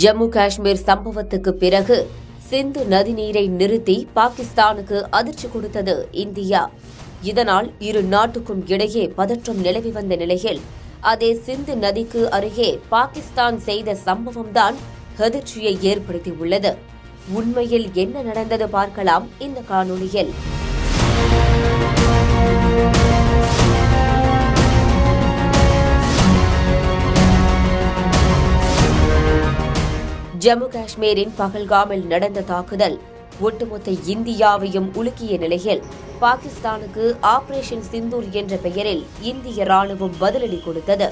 ஜம்மு காஷ்மீர் சம்பவத்துக்கு பிறகு சிந்து நதிநீரை நிறுத்தி பாகிஸ்தானுக்கு அதிர்ச்சி கொடுத்தது இந்தியா. இதனால் இரு நாட்டுக்கும் இடையே பதற்றம் நிலவி வந்த நிலையில் அதே சிந்து நதிக்கு அருகே பாகிஸ்தான் செய்த சம்பவம்தான் அதிர்ச்சியை ஏற்படுத்தியுள்ளது. உண்மையில் என்ன நடந்தது பார்க்கலாம் இந்த காணொளியில். ஜம்மு காஷ்மீரின் பகல்காமில் நடந்த தாக்குதல் ஒட்டுமொத்த இந்தியாவையும் உலுக்கிய நிலையில் பாகிஸ்தானுக்கு ஆபரேஷன் சிந்தூர் என்ற பெயரில் இந்திய ராணுவம் பதிலடி கொடுத்தது.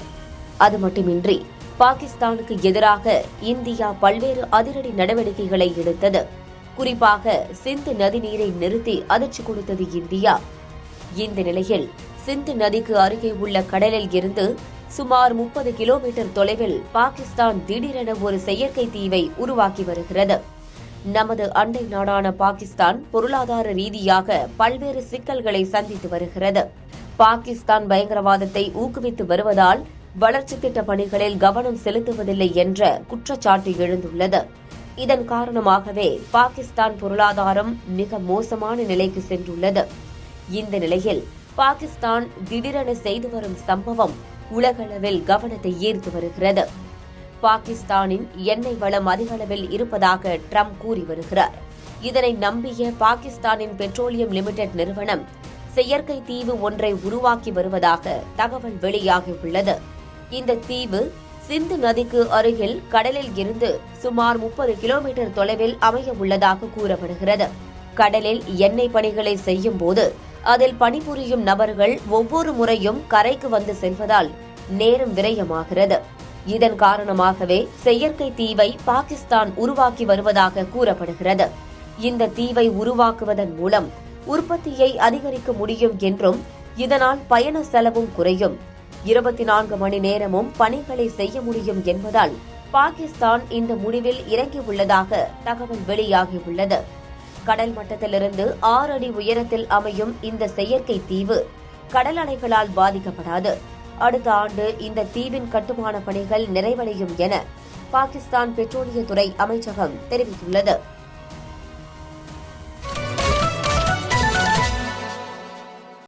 அது மட்டுமின்றி பாகிஸ்தானுக்கு எதிராக இந்தியா பல்வேறு அதிரடி நடவடிக்கைகளை எடுத்தது. குறிப்பாக சிந்து நதிநீரை நிறுத்தி அதிர்ச்சி கொடுத்தது இந்தியா. இந்த நிலையில் சிந்து நதிக்கு அருகே உள்ள கடலில் இருந்து சுமார் 30 கிலோமீட்டர் தொலைவில் பாகிஸ்தான் திடீரென ஒரு செயற்கை தீவை உருவாக்கி வருகிறது. நமது அண்டை நாடான பாகிஸ்தான் பொருளாதார ரீதியாக பல்வேறு சிக்கல்களை சந்தித்து வருகிறது. பாகிஸ்தான் பயங்கரவாதத்தை ஊக்குவித்து வருவதால் வளர்ச்சி திட்ட பணிகளில் கவனம் செலுத்துவதில்லை என்ற குற்றச்சாட்டு எழுந்துள்ளது. இதன் காரணமாகவே பாகிஸ்தான் பொருளாதாரம் மிக மோசமான நிலைக்கு சென்றுள்ளது. இந்த நிலையில் பாகிஸ்தான் திடீரென செய்து வரும் சம்பவம் உலகளவில் கவனத்தை ஈர்த்து வருகிறது. பாகிஸ்தானின் எண்ணெய் வளம் அதிக அளவில் இருப்பதாக ட்ரம்ப் கூறி வருகிறார். இதனை நம்பிய பாகிஸ்தானின் பெட்ரோலியம் லிமிடெட் நிறுவனம் செயற்கை தீவு ஒன்றை உருவாக்கி வருவதாக தகவல் வெளியாகியுள்ளது. இந்த தீவு சிந்து நதிக்கு அருகில் கடலில் இருந்து சுமார் 30 கிலோமீட்டர் தொலைவில் அமைய உள்ளதாக கூறப்படுகிறது. கடலில் எண்ணெய் பணிகளை செய்யும் போது அதில் பணிபுரியும் நபர்கள் ஒவ்வொரு முறையும் கரைக்கு வந்து செல்வதால் நேரம் விரயமாகிறது. இதன் காரணமாகவே செயற்கை தீவை பாகிஸ்தான் உருவாக்கி வருவதாக கூறப்படுகிறது. இந்த தீவை உருவாக்குவதன் மூலம் உற்பத்தியை அதிகரிக்க முடியும் என்றும் இதனால் பயண செலவும் குறையும், 24 மணி நேரமும் பணிகளை செய்ய முடியும் என்பதால் பாகிஸ்தான் இந்த முடிவில் இறங்கியுள்ளதாக தகவல் வெளியாகியுள்ளது. கடல் மட்டத்திலிருந்து 6 அடி உயரத்தில் அமையும் இந்த செயற்கை தீவு கடல் அலைகளால் பாதிக்கப்படாது. அடுத்த ஆண்டு இந்த தீவின் கட்டுமான பணிகள் நிறைவடையும் என பாகிஸ்தான் பெட்ரோலியத்துறை அமைச்சகம் தெரிவித்துள்ளது.